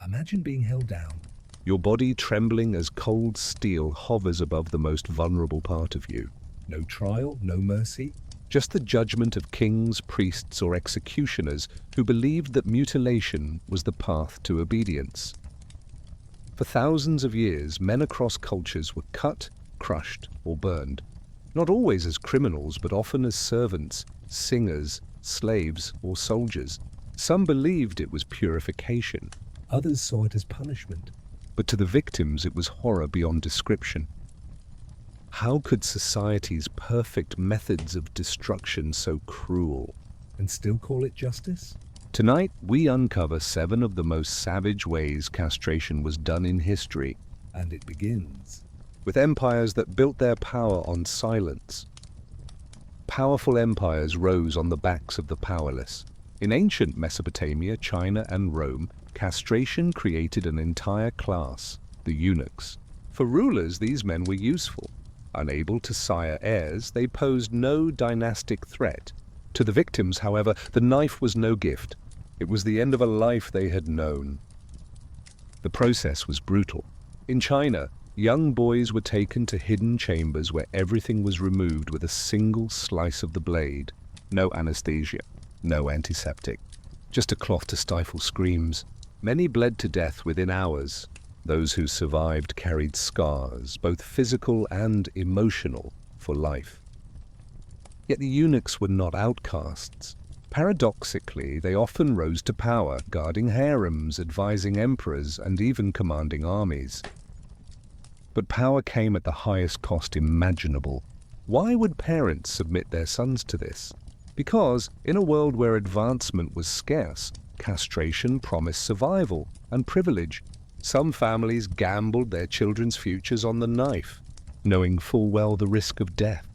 Imagine being held down, your body trembling as cold steel hovers above the most vulnerable part of you. no trial, no mercy. Just the judgment of kings, priests, or executioners who believed that mutilation was the path to obedience. For thousands of years, men across cultures were cut, crushed, or burned, not always as criminals, but often as servants, singers, slaves, or soldiers. Some believed it was purification, Others saw it as punishment. but to the victims it was horror beyond description. How could society's perfect methods of destruction so cruel? And still call it justice? Tonight, we uncover 7 of the most savage ways castration was done in history, And it begins. with empires that built their power on silence. Powerful empires rose on the backs of the powerless. In ancient Mesopotamia, China, and Rome, castration created an entire class, the eunuchs. For rulers, these men were useful. Unable to sire heirs, they posed no dynastic threat. To the victims, however, the knife was no gift. It was the end of a life they had known. The process was brutal. In China, young boys were taken to hidden chambers where everything was removed with a single slice of the blade. No anesthesia, no antiseptic, just a cloth to stifle screams. Many bled to death within hours. Those who survived carried scars, both physical and emotional, for life. Yet the eunuchs were not outcasts. Paradoxically, they often rose to power, guarding harems, advising emperors, and even commanding armies. But power came at the highest cost imaginable. Why would parents submit their sons to this? Because, in a world where advancement was scarce, castration promised survival and privilege. Some families gambled their children's futures on the knife, knowing full well the risk of death.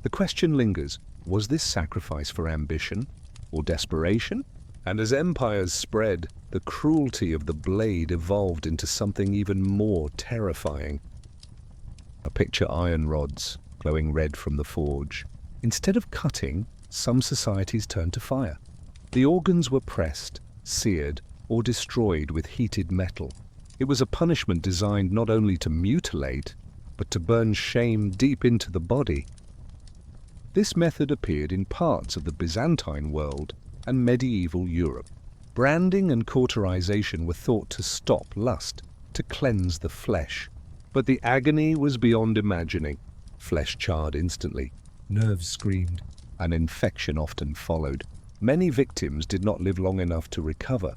The question lingers, was this sacrifice for ambition or desperation? And as empires spread, the cruelty of the blade evolved into something even more terrifying. Picture iron rods, glowing red from the forge. Instead of cutting, some societies turned to fire. The organs were pressed, seared, or destroyed with heated metal. It was a punishment designed not only to mutilate, but to burn shame deep into the body. This method appeared in parts of the Byzantine world and medieval Europe. Branding and cauterization were thought to stop lust, to cleanse the flesh. But the agony was beyond imagining. Flesh charred instantly. Nerves screamed. An infection often followed. Many victims did not live long enough to recover.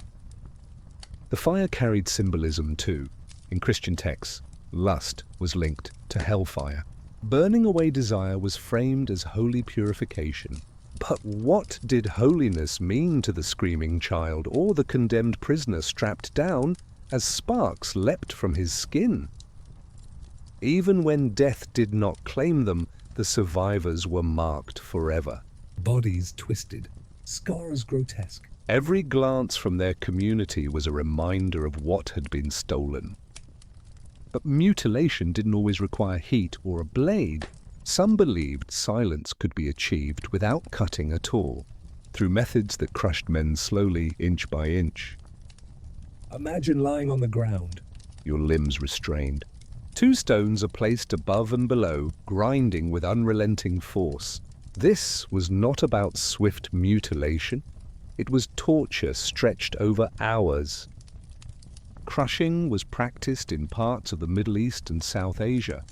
The fire carried symbolism too. In Christian texts, lust was linked to hellfire. Burning away desire was framed as holy purification. But what did holiness mean to the screaming child or the condemned prisoner strapped down as sparks leapt from his skin? Even when death did not claim them, the survivors were marked forever. Bodies twisted. Scars grotesque. Every glance from their community was a reminder of what had been stolen. But mutilation didn't always require heat or a blade. Some believed silence could be achieved without cutting at all, through methods that crushed men slowly, inch by inch. Imagine lying on the ground. Your limbs restrained. 2 stones are placed above and below, grinding with unrelenting force. This was not about swift mutilation. It was torture stretched over hours. Crushing was practiced in parts of the Middle East and South Asia.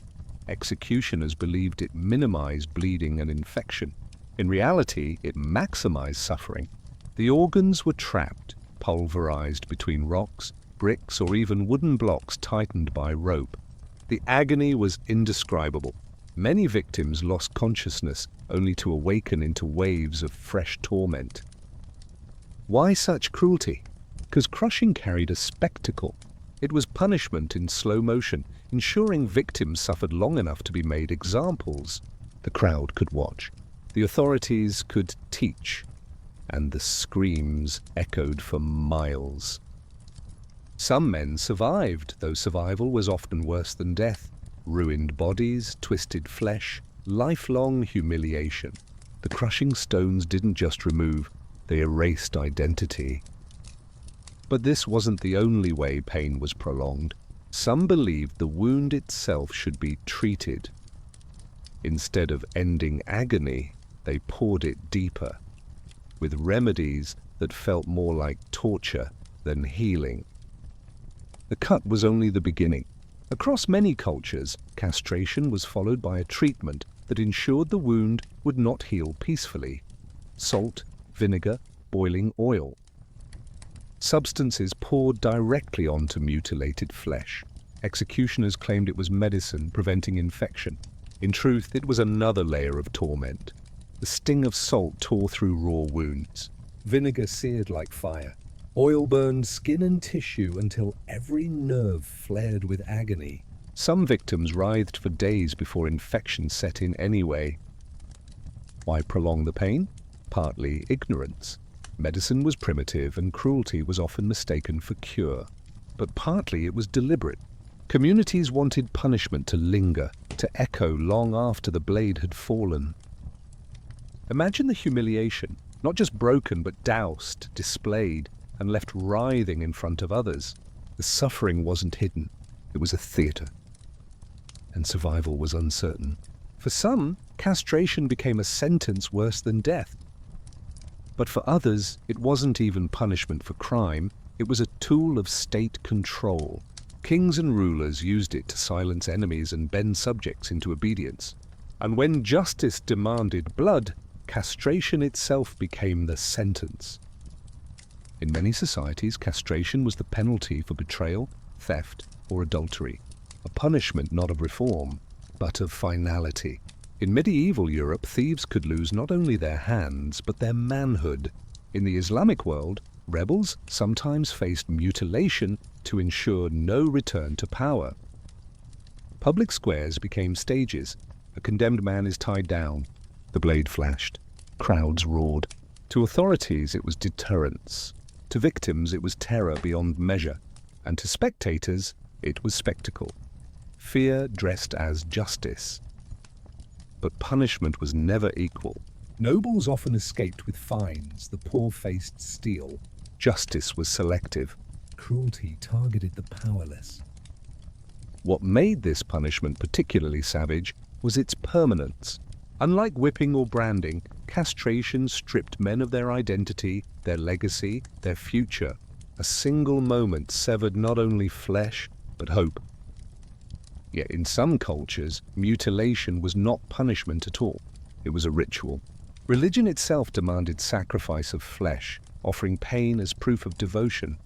Executioners believed it minimized bleeding and infection. In reality, it maximized suffering. The organs were trapped, pulverized between rocks, bricks, or even wooden blocks tightened by rope. The agony was indescribable. Many victims lost consciousness, only to awaken into waves of fresh torment. Why such cruelty? Because crushing carried a spectacle. It was punishment in slow motion, ensuring victims suffered long enough to be made examples. The crowd could watch. The authorities could teach. And the screams echoed for miles. Some men survived, though survival was often worse than death. Ruined bodies, twisted flesh, lifelong humiliation. The crushing stones didn't just remove, they erased identity. But this wasn't the only way pain was prolonged. Some believed the wound itself should be treated. Instead of ending agony, they poured it deeper, with remedies that felt more like torture than healing. The cut was only the beginning. Across many cultures, castration was followed by a treatment that ensured the wound would not heal peacefully. Salt, vinegar, boiling oil. Substances poured directly onto mutilated flesh. Executioners claimed it was medicine preventing infection. In truth, it was another layer of torment. The sting of salt tore through raw wounds. Vinegar seared like fire. Oil burned skin and tissue until every nerve flared with agony. Some victims writhed for days before infection set in anyway. Why prolong the pain? Partly ignorance. Medicine was primitive and cruelty was often mistaken for cure. But partly it was deliberate. Communities wanted punishment to linger, to echo long after the blade had fallen. Imagine the humiliation, not just broken but doused, displayed, and left writhing in front of others. The suffering wasn't hidden. It was a theatre. And survival was uncertain. For some, castration became a sentence worse than death. But for others, it wasn't even punishment for crime. It was a tool of state control. Kings and rulers used it to silence enemies and bend subjects into obedience. And when justice demanded blood, castration itself became the sentence. In many societies, castration was the penalty for betrayal, theft, or adultery. A punishment not of reform, but of finality. In medieval Europe, thieves could lose not only their hands, but their manhood. In the Islamic world, rebels sometimes faced mutilation to ensure no return to power. Public squares became stages. A condemned man is tied down. The blade flashed. Crowds roared. To authorities, it was deterrence. To victims, it was terror beyond measure. And to spectators, it was spectacle. Fear dressed as justice. But punishment was never equal. Nobles often escaped with fines, the poor faced steal. Justice was selective. Cruelty targeted the powerless. What made this punishment particularly savage was its permanence. Unlike whipping or branding, castration stripped men of their identity, their legacy, their future. A single moment severed not only flesh, but hope. Yet in some cultures, mutilation was not punishment at all. It was a ritual. Religion itself demanded sacrifice of flesh, offering pain as proof of devotion.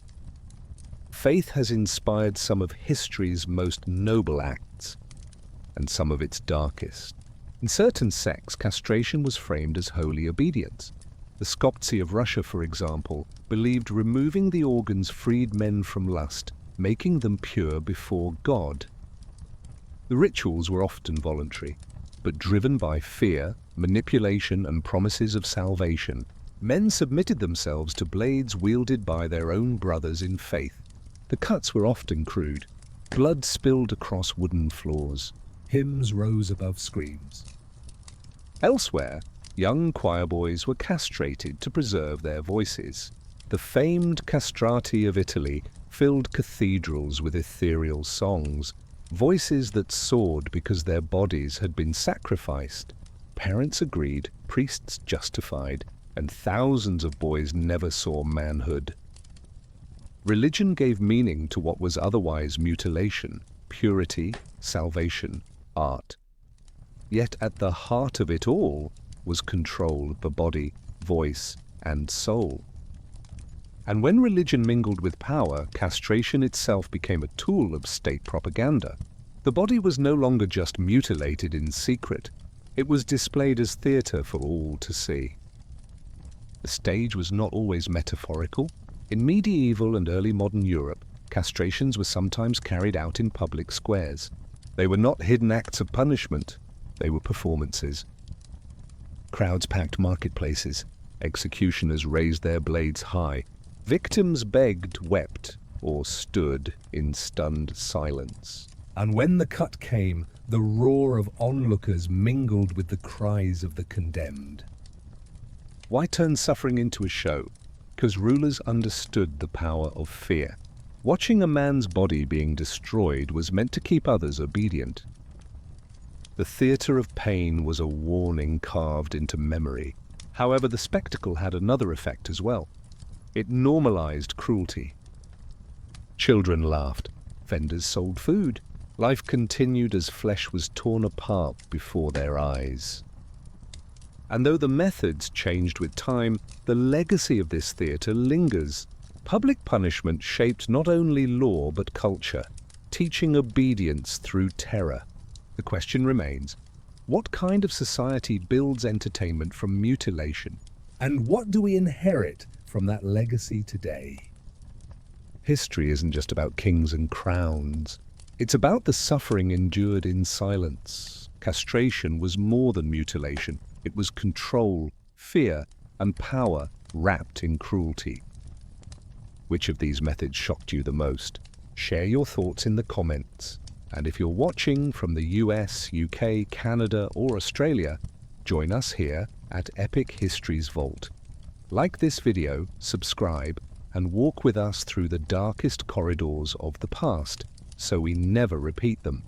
Faith has inspired some of history's most noble acts, and some of its darkest. In certain sects, castration was framed as holy obedience. The Skoptsi of Russia, for example, believed removing the organs freed men from lust, making them pure before God. The rituals were often voluntary, but driven by fear, manipulation, and promises of salvation. Men submitted themselves to blades wielded by their own brothers in faith. The cuts were often crude. Blood spilled across wooden floors. Hymns rose above screams. Elsewhere, young choir boys were castrated to preserve their voices. The famed castrati of Italy filled cathedrals with ethereal songs, voices that soared because their bodies had been sacrificed. Parents agreed, priests justified, and thousands of boys never saw manhood. Religion gave meaning to what was otherwise mutilation, purity, salvation, art. Yet at the heart of it all was control of the body, voice, and soul. And when religion mingled with power, castration itself became a tool of state propaganda. The body was no longer just mutilated in secret. It was displayed as theatre for all to see. The stage was not always metaphorical. In medieval and early modern Europe, castrations were sometimes carried out in public squares. They were not hidden acts of punishment. They were performances. Crowds packed marketplaces. Executioners raised their blades high. Victims begged, wept, or stood in stunned silence. And when the cut came, the roar of onlookers mingled with the cries of the condemned. Why turn suffering into a show? because rulers understood the power of fear. Watching a man's body being destroyed was meant to keep others obedient. The theatre of pain was a warning carved into memory. However, the spectacle had another effect as well. It normalized cruelty. Children laughed. Vendors sold food. Life continued as flesh was torn apart before their eyes. And though the methods changed with time, the legacy of this theatre lingers. Public punishment shaped not only law but culture, teaching obedience through terror. The question remains, what kind of society builds entertainment from mutilation? And what do we inherit from that legacy today? History isn't just about kings and crowns. It's about the suffering endured in silence. Castration was more than mutilation. It was control, fear, and power wrapped in cruelty. Which of these methods shocked you the most? Share your thoughts in the comments. And if you're watching from the US, UK, Canada, or Australia, join us here at Epic History's Vault. Like this video, subscribe, and walk with us through the darkest corridors of the past, so we never repeat them.